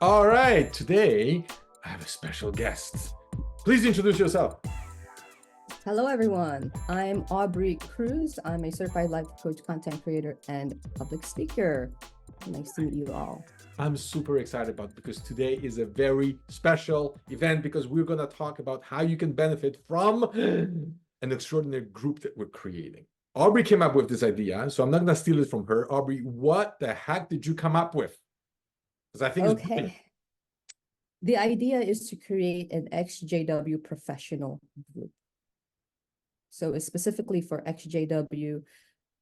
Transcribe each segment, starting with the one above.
All right, today I have a special guest. Please introduce yourself. Hello, everyone. I'm Aubrey Cruz. I'm a certified life coach, content creator, and public speaker. Nice to meet you all. I'm super excited about because today is a very special event because we're going to talk about how you can benefit from an extraordinary group that we're creating. Aubrey came up with this idea, so I'm not going to steal it from her. Aubrey, what the heck did you come up with? Because I think it's brilliant. Okay. The idea is to create an exJW professional group. So it's specifically for exJW,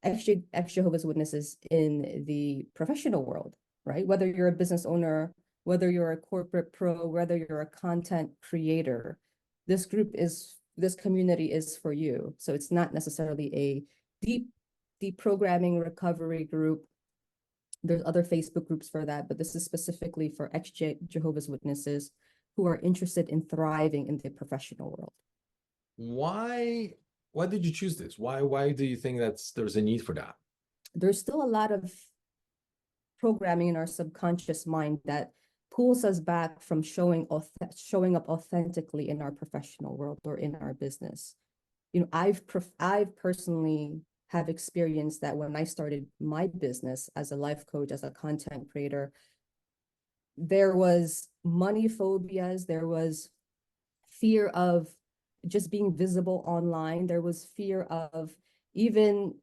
ex-Jehovah's Witnesses in the professional world, right? Whether you're a business owner, whether you're a corporate pro, whether you're a content creator, this community is for you. So it's not necessarily a deprogramming recovery group. There's other Facebook groups for that, but this is specifically for ex-Jehovah's Witnesses who are interested in thriving in the professional world. Why did you choose this? Why do you think there's a need for that? There's still a lot of programming in our subconscious mind that pulls us back from showing up authentically in our professional world or in our business. You know, I've personally have experienced that when I started my business as a life coach, as a content creator, there was money phobias, there was fear of just being visible online, there was fear of even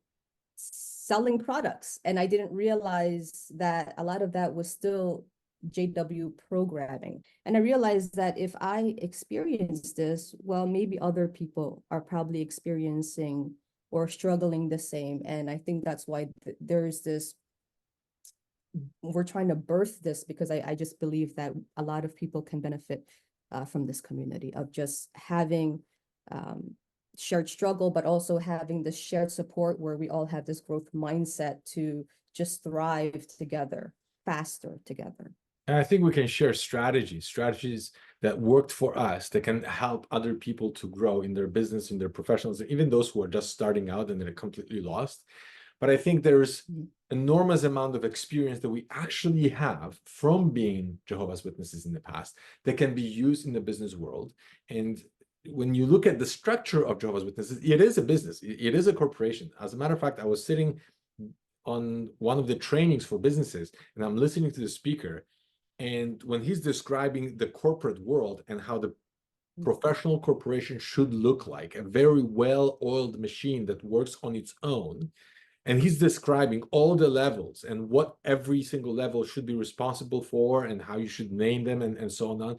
selling products. And I didn't realize that a lot of that was still JW programming. And I realized that if I experience this, well, maybe other people are probably experiencing or struggling the same. And I think that's why there's this, we're trying to birth this, because I just believe that a lot of people can benefit from this community of just having shared struggle, but also having this shared support where we all have this growth mindset to just thrive together, faster together. And I think we can share strategies that worked for us that can help other people to grow in their business, in their professionals, even those who are just starting out and they're completely lost. But I think there's enormous amount of experience that we actually have from being Jehovah's Witnesses in the past that can be used in the business world. And when you look at the structure of Jehovah's Witnesses, it is a business, it is a corporation. As a matter of fact, I was sitting on one of the trainings for businesses and I'm listening to the speaker. And when he's describing the corporate world and how the professional corporation should look like, a very well-oiled machine that works on its own, and he's describing all the levels and what every single level should be responsible for and how you should name them and so on.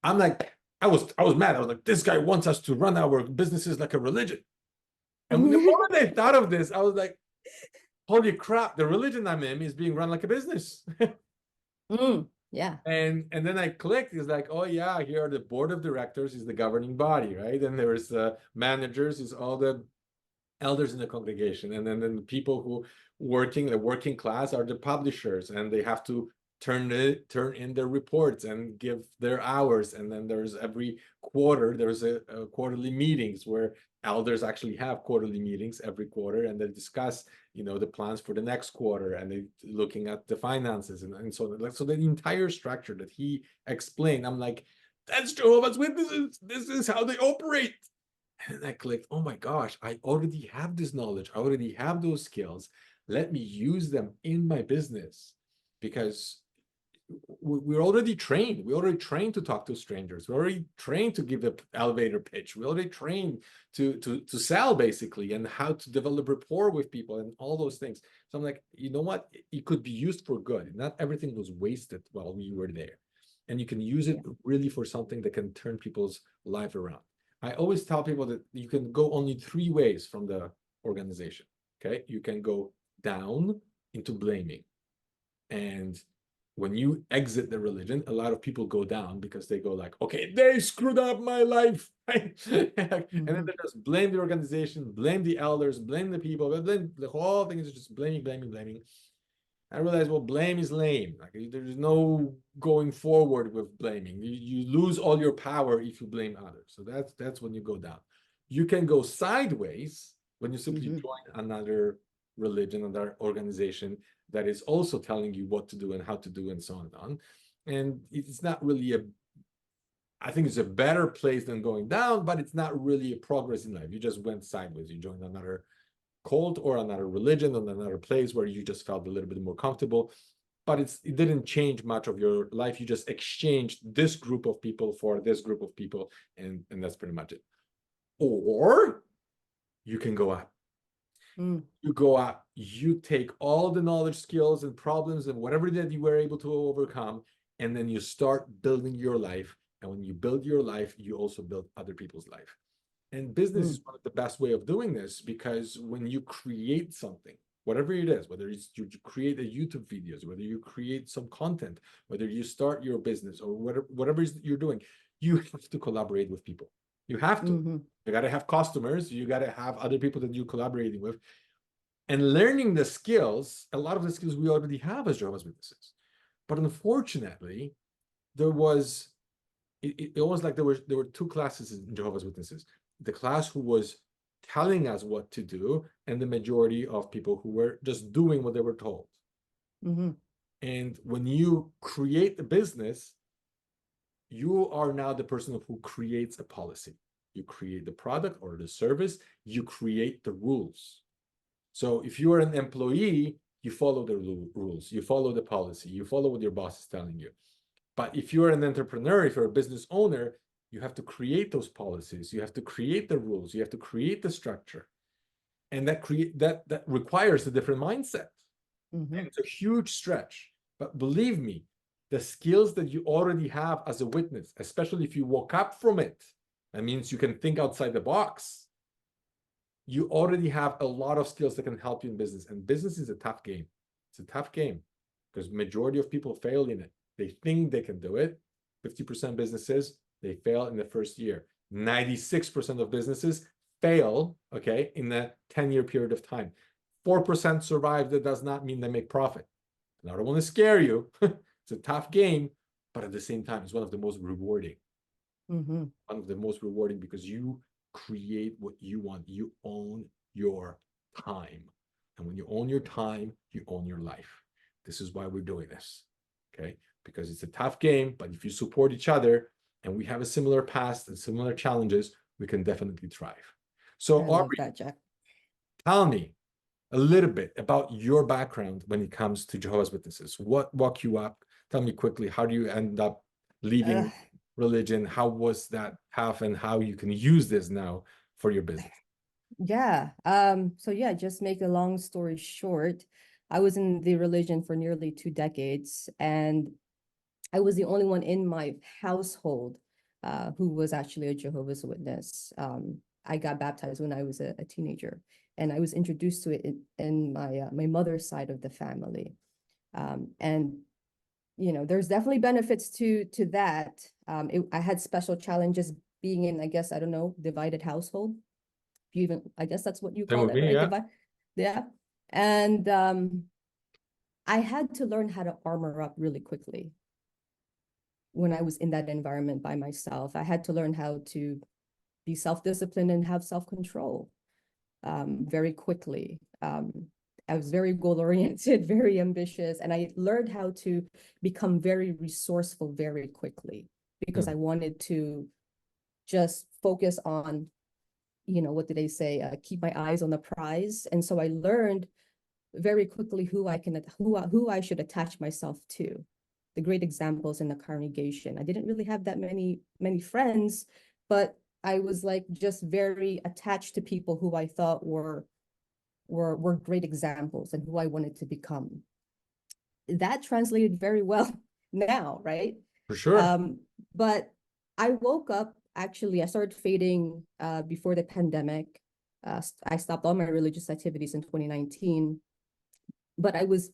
I'm like, I was mad. I was like, this guy wants us to run our businesses like a religion. And the moment I thought of this, I was like, holy crap, the religion I'm in is being run like a business. Yeah. And then I clicked, it's like, oh yeah, here are the board of directors is the governing body, right? And there's managers is all the elders in the congregation. And then the people who the working class are the publishers, and they have to turn in their reports and give their hours. And then there's every quarter, there's a quarterly meetings where elders actually have quarterly meetings every quarter, and they discuss, the plans for the next quarter, and they looking at the finances and so on. Like, so the entire structure that he explained, I'm like, that's Jehovah's Witnesses. This is how they operate. And I clicked, oh my gosh, I already have this knowledge. I already have those skills. Let me use them in my business, because we're already trained. We already trained to talk to strangers. We're already trained to give an elevator pitch. We already trained to sell, basically, and how to develop rapport with people and all those things. So I'm like, you know what? It could be used for good. Not everything was wasted while we were there. And you can use it really for something that can turn people's life around. I always tell people that you can go only 3 ways from the organization. Okay, you can go down into blaming. And when you exit the religion, a lot of people go down because they go like, okay, they screwed up my life. Right? And then they just blame the organization, blame the elders, blame the people, but then the whole thing is just blaming. I realized, well, blame is lame. Like, there's no going forward with blaming. You lose all your power if you blame others. So that's when you go down. You can go sideways when you simply join another religion, another organization that is also telling you what to do and how to do and so on. And it's not really I think it's a better place than going down, but it's not really a progress in life. You just went sideways. You joined another cult or another religion or another place where you just felt a little bit more comfortable. But it didn't change much of your life. You just exchanged this group of people for this group of people, and that's pretty much it. Or you can go out. You go out, you take all the knowledge, skills, and problems and whatever that you were able to overcome, and then you start building your life. And when you build your life, you also build other people's life. And business is one of the best way of doing this, because when you create something, whatever it is, whether it's you create a YouTube videos, whether you create some content, whether you start your business or whatever you're doing, you have to collaborate with people. You have to. You got to have customers. You got to have other people that you're collaborating with. And learning the skills, a lot of the skills we already have as Jehovah's Witnesses. But unfortunately, there was, it was like there were two classes in Jehovah's Witnesses. The class who was telling us what to do, and the majority of people who were just doing what they were told. And when you create a business, you are now the person who creates a policy. You create the product or the service, you create the rules. So if you are an employee, you follow the rules, you follow the policy, you follow what your boss is telling you. But if you're an entrepreneur, if you're a business owner, you have to create those policies, you have to create the rules, you have to create the structure. And that requires a different mindset. And it's a huge stretch. But believe me, the skills that you already have as a witness, especially if you woke up from it, that means you can think outside the box. You already have a lot of skills that can help you in business. And business is a tough game. It's a tough game because majority of people fail in it. They think they can do it. 50% businesses, they fail in the first year. 96% of businesses fail, okay, in a 10-year period of time. 4% survive. That does not mean they make profit. And I don't want to scare you. It's a tough game, but at the same time, it's one of the most rewarding. One of the most rewarding because you create what you want. You own your time. And when you own your time, you own your life. This is why we're doing this, okay? Because it's a tough game, but if you support each other and we have a similar past and similar challenges, we can definitely thrive. So I love Aubrey, that, Jack. tell me a little bit about your background when it comes to Jehovah's Witnesses. What woke you up? Tell me quickly, how do you end up leaving religion? How was that path and how you can use this now for your business? Yeah. So yeah, just make a long story short, I was in the religion for nearly 2 decades, and I was the only one in my household who was actually a Jehovah's Witness. I got baptized when I was a teenager, and I was introduced to it in my mother's side of the family. And there's definitely benefits to that. I had special challenges being in, I guess, I don't know, divided household. I guess that's what you Same call with it, me, right? yeah. Yeah. And I had to learn how to armor up really quickly when I was in that environment by myself. I had to learn how to be self-disciplined and have self-control very quickly. I was very goal-oriented, very ambitious, and I learned how to become very resourceful very quickly because I wanted to just focus on, what did they say? Keep my eyes on the prize. And so I learned very quickly who I should attach myself to. The great examples in the congregation. I didn't really have that many friends, but I was like just very attached to people who I thought were great examples and who I wanted to become. That translated very well now, right? For sure. But I woke up, actually, I started fading before the pandemic. I stopped all my religious activities in 2019, but I was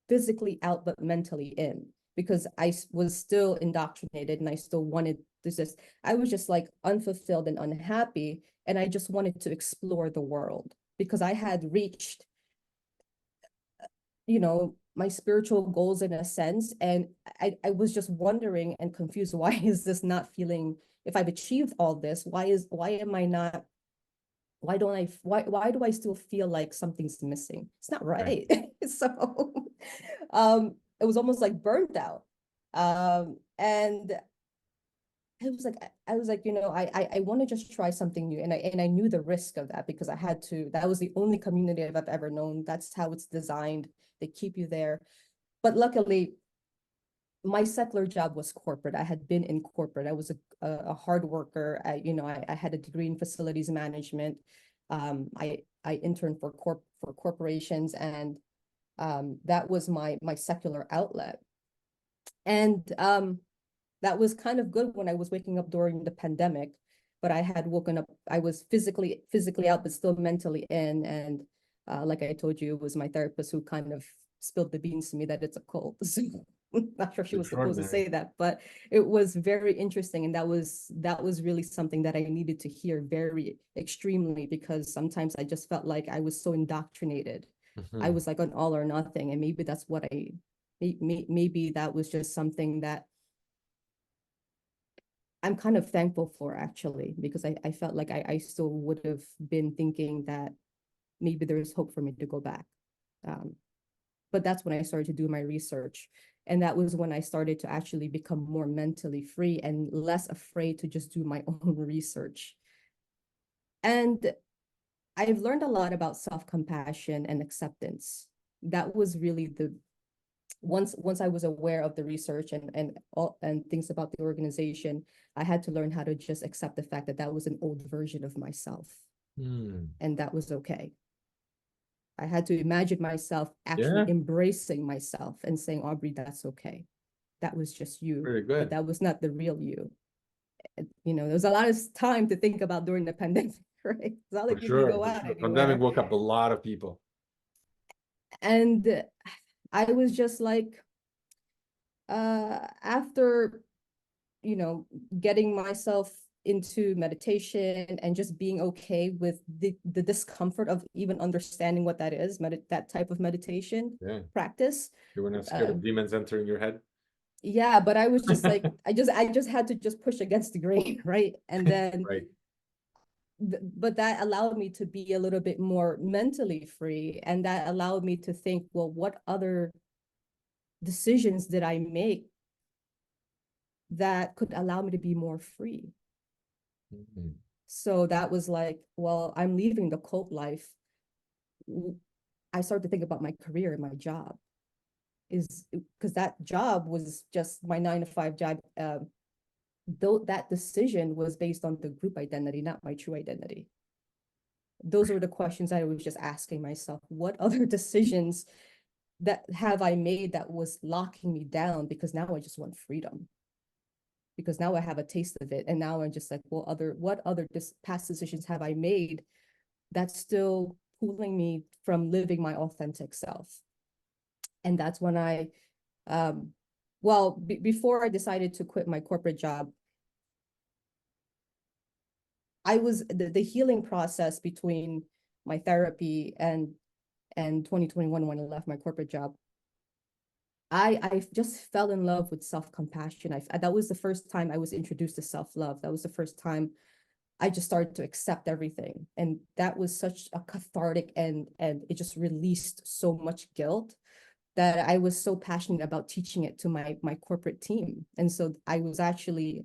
physically out, but mentally in, because I was still indoctrinated and I still wanted this. I was just like unfulfilled and unhappy. And I just wanted to explore the world because I had reached, my spiritual goals in a sense. And I was just wondering and confused, why is this not feeling, if I've achieved all this, why am I not, why do I still feel like something's missing? It's not right. So it was almost like burnt out. And I was like, I want to just try something new. And I knew the risk of that because that was the only community I've ever known. That's how it's designed. They keep you there. But luckily, my settler job was corporate. I had been in corporate. I was a hard worker. I had a degree in facilities management. I interned for corporations, and that was my secular outlet. And that was kind of good when I was waking up during the pandemic, but I had woken up, I was physically out, but still mentally in. And like I told you, it was my therapist who kind of spilled the beans to me that it's a cult. So not sure she was supposed to say that, but it was very interesting. And that was really something that I needed to hear very extremely, because sometimes I just felt like I was so indoctrinated. I was like an all or nothing. And maybe that's what maybe that was just something that I'm kind of thankful for, actually, because I felt like I still would have been thinking that maybe there's hope for me to go back. But that's when I started to do my research. And that was when I started to actually become more mentally free and less afraid to just do my own research. And I've learned a lot about self-compassion and acceptance. That was really once I was aware of the research and things about the organization, I had to learn how to just accept the fact that that was an old version of myself. And that was okay. I had to imagine myself actually embracing myself and saying, Aubrey, that's okay. That was just you. Very good. But that was not the real you. There was a lot of time to think about during the pandemic, right? It's not like you can go out anywhere. Pandemic woke up a lot of people. And I was just like, after, getting myself into meditation and just being okay with the discomfort of even understanding what that is, that type of meditation practice. You were not scared of demons entering your head? Yeah, but I was just like, I just had to just push against the grain, right? And then right. But that allowed me to be a little bit more mentally free, and that allowed me to think, well, what other decisions did I make that could allow me to be more free? So that was like, well, I'm leaving the cult life. I started to think about my career and my job, is because that job was just my 9-to-5 job. Though that decision was based on the group identity, not my true identity. Those were the questions I was just asking myself. What other decisions that have I made that was locking me down? Because now I just want freedom. Because now I have a taste of it. And now I'm just like, well, what other past decisions have I made that's still pulling me from living my authentic self? And that's when before I decided to quit my corporate job, I was the healing process between my therapy and 2021, when I left my corporate job. I just fell in love with self-compassion. That was the first time I was introduced to self-love. That was the first time I just started to accept everything. And that was such a cathartic, and it just released so much guilt that I was so passionate about teaching it to my corporate team. And so I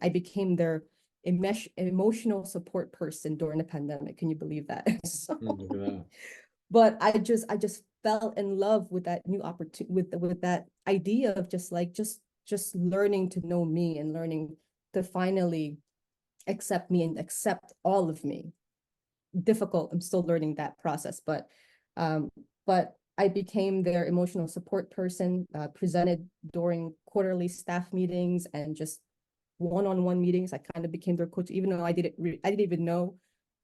became their emotional support person during the pandemic. Can you believe that? But I just fell in love with that new opportunity, with that idea of just learning to know me and learning to finally accept me and accept all of me. Difficult. I'm still learning that process, but I became their emotional support person, presented during quarterly staff meetings and just one-on-one meetings. I kind of became their coach, even though I didn't even know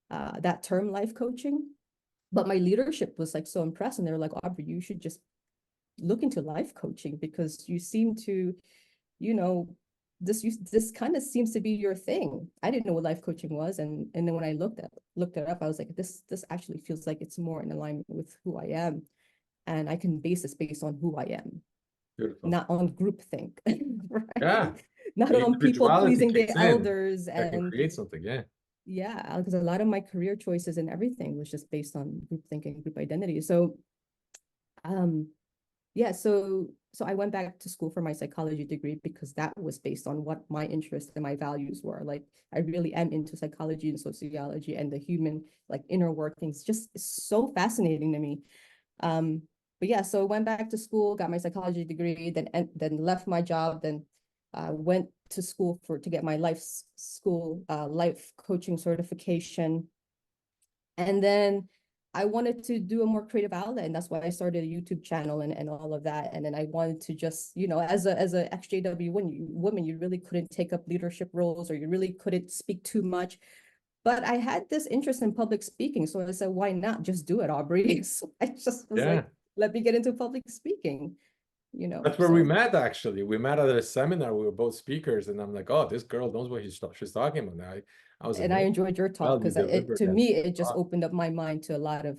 that term, life coaching. But my leadership was like so impressed, and they were like, Aubrey, you should just look into life coaching, because you seem to, this kind of seems to be your thing. I didn't know what life coaching was, and then when I looked it up, I was like, this actually feels like it's more in alignment with who I am, and I can base this based on who I am. Beautiful. Not on groupthink, right? Yeah. Not on people pleasing the elders and create something. Yeah, because a lot of my career choices and everything was just based on group thinking, group identity. So Yeah, so I went back to school for my psychology degree because that was based on what my interests and my values were. Like I really am into psychology and sociology and the human like inner workings, just so fascinating to me. Um, but yeah, so I went back to school, got my psychology degree, then left my job, then went to school to get my life coaching certification. And then I wanted to do a more creative outlet, and that's why I started a YouTube channel and all of that. And then I wanted to just, as a exJW woman, you really couldn't take up leadership roles, or you really couldn't speak too much. But I had this interest in public speaking, so I said, why not just do it, Aubrey? So I just was Yeah. like, let me get into public speaking, That's where we so. met, actually. We met at a seminar. We were both speakers, and I'm like, oh, this girl knows what she's talking about. I was And I amazed. enjoyed your talk Well, you because delivered to and me, it just opened up my mind to a lot of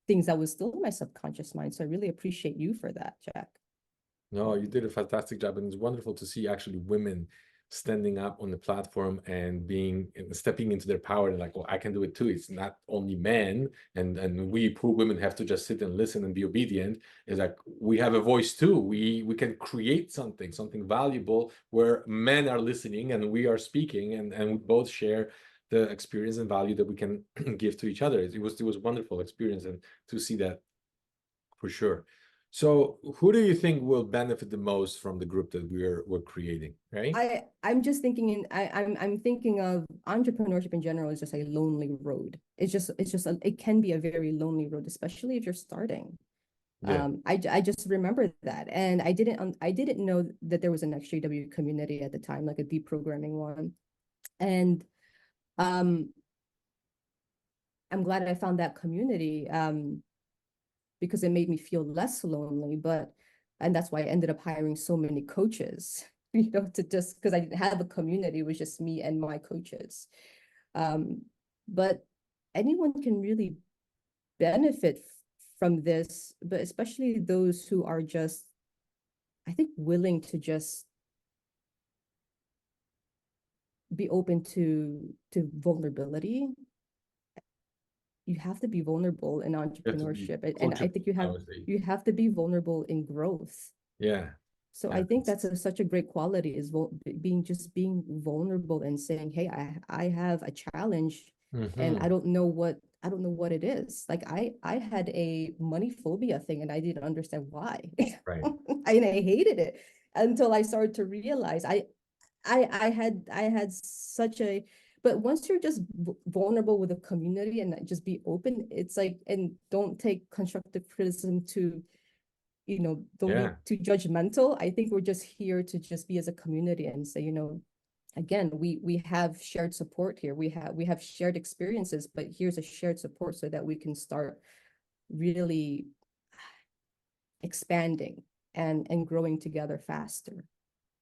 things that was still in my subconscious mind. So I really appreciate you for that, Jack. no, you did a fantastic job, and it's wonderful to see actually women standing up on the platform and being and stepping into their power and like, well, I can do it too. It's not only men and we poor women have to just sit and listen and be obedient. It's like we have a voice too. We can create something valuable where men are listening and we are speaking and we both share the experience and value that we can give to each other. It was a wonderful experience and to see that for sure. So who do you think will benefit the most from the group that we're creating, right? I'm just thinking I'm thinking of entrepreneurship in general is just a lonely road. It can be a very lonely road, especially if you're starting. Yeah. I just remember that, and I didn't know that there was an XJW community at the time, like a deprogramming one, and um I'm glad I found that community because it made me feel less lonely. And that's why I ended up hiring so many coaches, to just because I didn't have a community, it was just me and my coaches. Um, but anyone can really benefit from this, but especially those who are just, I think, willing to just be open to vulnerability. You have to be vulnerable in You have to be entrepreneurship, and I coachable, think I would say. you have to be vulnerable in growth. Yeah. So Yeah. I think that's such a great quality, is being vulnerable and saying, hey, I have a challenge and Hmm. I don't know what it is. Like I had a money phobia thing and I didn't understand why. Right. And I hated it until I started to realize I had such a, but once you're just vulnerable with a community and just be open, it's like, and don't take constructive criticism to, don't be Yeah. too judgmental. I think we're just here to just be as a community and say, again, we have shared support here. We have shared experiences, but here's a shared support so that we can start really expanding and growing together faster.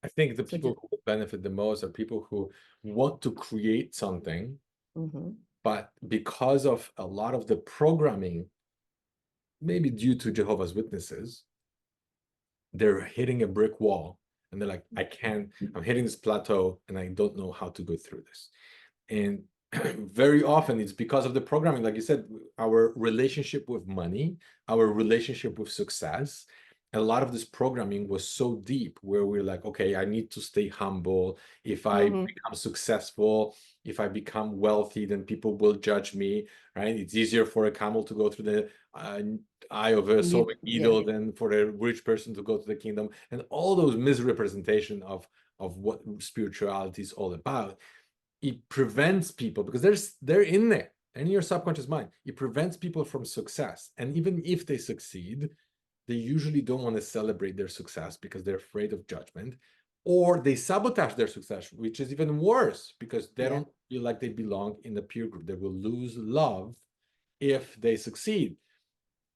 I think the So people just who will benefit the most are people who want to create something, mhm, but because of a lot of the programming, maybe due to Jehovah's Witnesses, they're hitting a brick wall and they're like, I'm hitting this plateau and I don't know how to go through this. And very often it's because of the programming, like you said, our relationship with money, our relationship with success. A lot of this programming was so deep where we're like, okay, I need to stay humble. If I mhm, become successful, if I become wealthy, then people will judge me, right? It's easier for a camel to go through the eye of a sewing yeah, needle than for a rich person to go to the kingdom. And all those misrepresentation of what spirituality is all about, it prevents people because they're in there and in your subconscious mind. It prevents people from success. And even if they succeed, they usually don't want to celebrate their success because they're afraid of judgment, or they sabotage their success, which is even worse because they yeah, don't feel like they belong in the peer group. They will lose love if they succeed.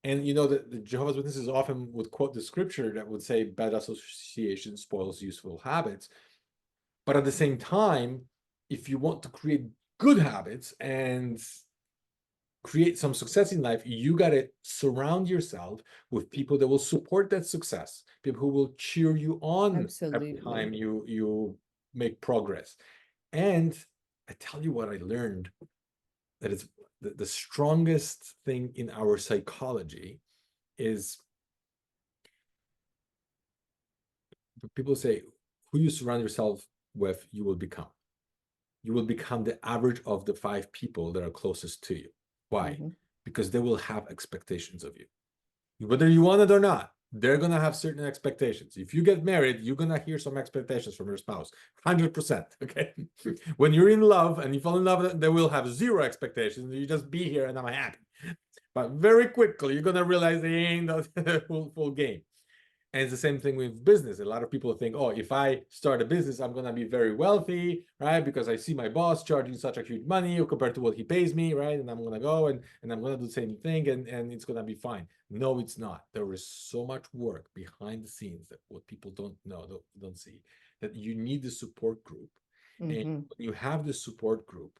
And the Jehovah's Witnesses often would quote the scripture that would say bad association spoils useful habits. But at the same time, if you want to create good habits and create some success in life, you got to surround yourself with people that will support that success, people who will cheer you on every absolutely. time you make progress. And I tell you what I learned, that it's the strongest thing in our psychology is people say, who you surround yourself with, you will become. You will become the average of the 5 people that are closest to you. Why? Because they will have expectations of you. Whether you want it or not, they're going to have certain expectations. If you get married, you're going to hear some expectations from your spouse. 100%. Okay. When you're in love and you fall in love, they will have 0 expectations. You just be here and I'm happy. But very quickly, you're going to realize they ain't the full game. And it's the same thing with business. A lot of people think, oh, if I start a business, I'm going to be very wealthy, right? Because I see my boss charging such a huge money compared to what he pays me, right? And I'm going to go and I'm going to do the same thing and it's going to be fine. No, it's not. There is so much work behind the scenes that what people don't know, don't see, that you need the support group. And when you have the support group,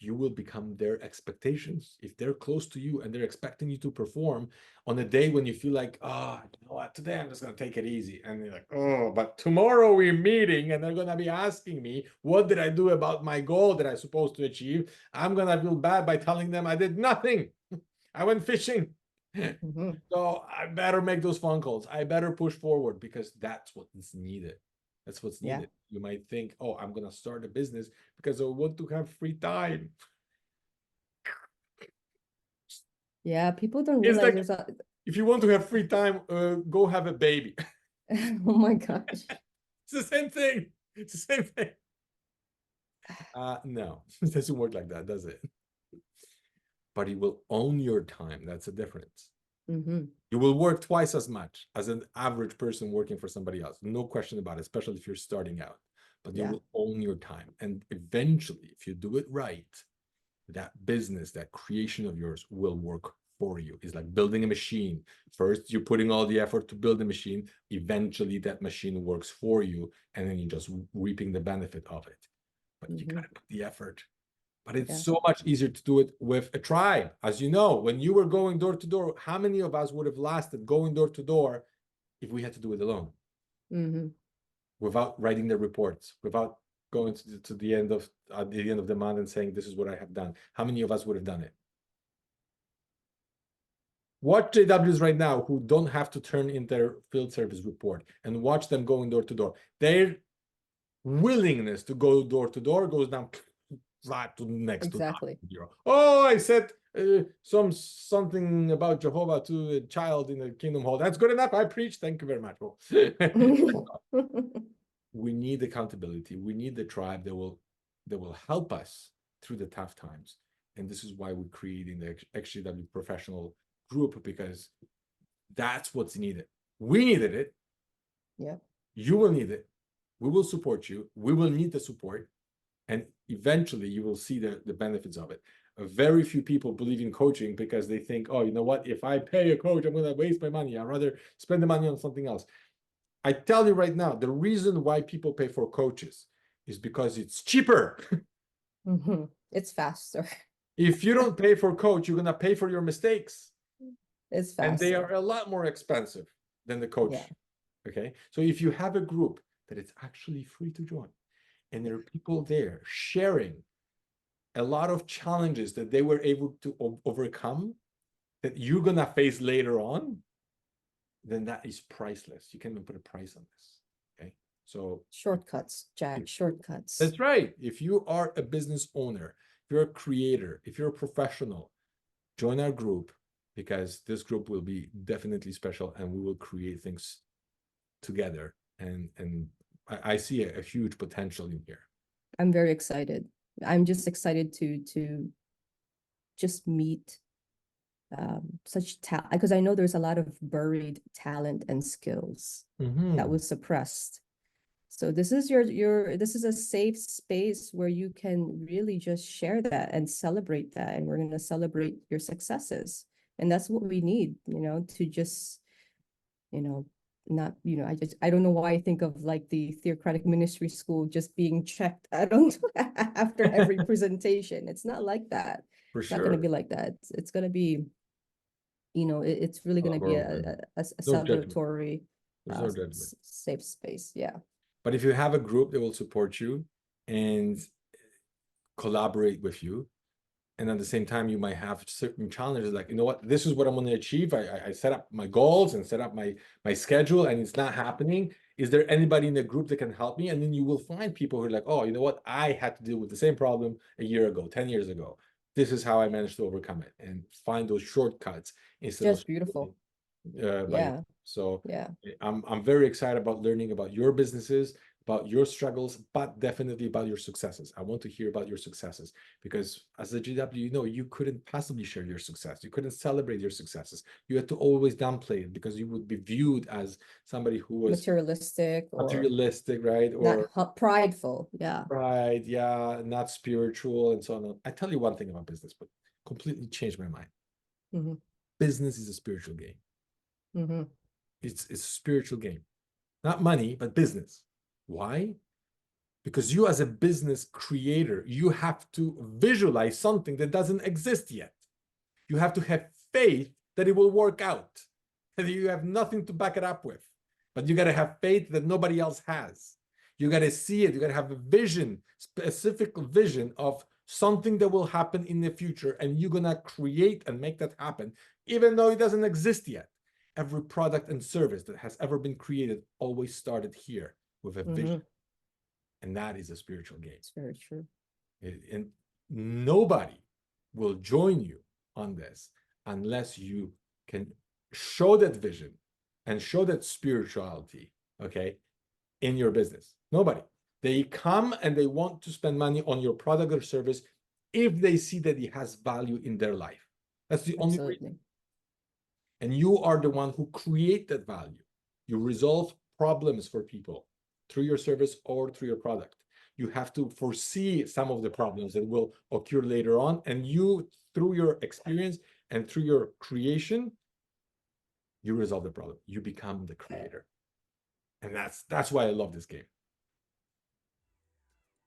you will become their expectations. If they're close to you and they're expecting you to perform on a day when you feel like, oh, you know what, today I'm just going to take it easy. And you're like, oh, but tomorrow we're meeting and they're going to be asking me, what did I do about my goal that I'm supposed to achieve? I'm going to feel bad by telling them I did nothing. I went fishing. So I better make those phone calls. I better push forward because that's what's needed. That's what's needed. You might think, oh, I'm going to start a business because I want to have free time. Yeah, people don't It's realize like, there's a. if you want to have free time, go have a baby. Oh my gosh. It's the same thing. It's the same thing. No, it doesn't work like that, does it? But you will own your time. That's the difference. You will work twice as much as an average person working for somebody else. No question about it, especially if you're starting out. But you will own your time. And eventually, if you do it right, that business, that creation of yours will work for you. It's like building a machine. First, you're putting all the effort to build a machine. Eventually, that machine works for you. And then you're just reaping the benefit of it. But you got to put the effort. But it's so much easier to do it with a tribe. As you know, when you were going door to door, how many of us would have lasted going door to door if we had to do it alone? Without writing the reports, without going to the end of at the end of the month and saying, this is what I have done. How many of us would have done it? Watch JWs right now who don't have to turn in their field service report and watch them going door to door. Their willingness to go door to door goes down right to next to 0. Oh, I said something about Jehovah to a child in the kingdom hall. That's good enough. I preach. Thank you very much. We need accountability. We need the tribe that will help us through the tough times. And this is why we're creating the exJW professional group, because that's what's needed. We needed it. Yeah. You will need it. We will support you. We will need the support. And eventually you will see the benefits of it. Very few people believe in coaching because they think, oh, you know what? If I pay a coach, I'm going to waste my money. I'd rather spend the money on something else. I tell you right now, the reason why people pay for coaches is because it's cheaper. It's faster. If you don't pay for a coach, you're going to pay for your mistakes. It's faster. And they are a lot more expensive than the coach. Okay. So if you have a group that it's actually free to join, and there are people there sharing a lot of challenges that they were able to overcome that you're going to face later on, then that is priceless. You can't even put a price on this. Okay. So shortcuts, Jack, shortcuts. That's right. If you are a business owner, if you're a creator, if you're a professional, join our group, because this group will be definitely special and we will create things together. And I see a huge potential in here. I'm very excited. I'm just excited to just meet such talent, because I know there's a lot of buried talent and skills that was suppressed. So this is this is a safe space where you can really just share that and celebrate that, and we're going to celebrate your successes. And that's what we need, to just, not, I don't know why I think of like the theocratic ministry school just being checked. I don't after every presentation. It's not like that. For it's not going to be like that. It's going to be, it's really going to be a celebratory, safe space. Yeah. But if you have a group that will support you and collaborate with you, and at the same time, you might have certain challenges, like, you know what, this is what I'm going to achieve. I set up my goals and set up my schedule, and it's not happening. Is there anybody in the group that can help me? And then you will find people who are like, oh, you know what? I had to deal with the same problem a year ago, 10 years ago. This is how I managed to overcome it, and find those shortcuts instead Just of beautiful. by Yeah. so Yeah. I'm very excited about learning about your businesses, about your struggles, but definitely about your successes. I want to hear about your successes, because as a GW, you know, you couldn't possibly share your success. You couldn't celebrate your successes. You had to always downplay it because you would be viewed as somebody who was Materialistic or materialistic, right? not Or prideful. Yeah. pride, yeah, not spiritual, and so on. I tell you one thing about business, but completely changed my mind. Mm-hmm. Business is a spiritual game. Mm-hmm. It's a spiritual game. Not money, but business. Why? Because you, as a business creator, you have to visualize something that doesn't exist yet. You have to have faith that it will work out, and you have nothing to back it up with. But you got to have faith that nobody else has. You got to see it. You got to have a vision, specific vision of something that will happen in the future, and you're going to create and make that happen, even though it doesn't exist yet. Every product and service that has ever been created always started here with a vision. And that is a spiritual game. It's very true. And nobody will join you on this unless you can show that vision and show that spirituality, okay, in your business. Nobody. They come and they want to spend money on your product or service if they see that it has value in their life. That's the only reason. And you are the one who create that value. You resolve problems for people through your service or through your product. You have to foresee some of the problems that will occur later on. And you, through your experience and through your creation, you resolve the problem. You become the creator. And that's why I love this game.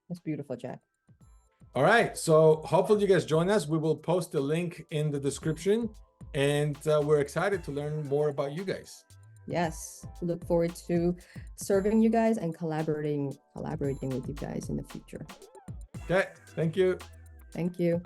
That's beautiful, Jack. All right. So hopefully you guys join us. We will post the link in the description. And we're excited to learn more about you guys. Yes, look forward to serving you guys and collaborating with you guys in the future. Okay, thank you. Thank you.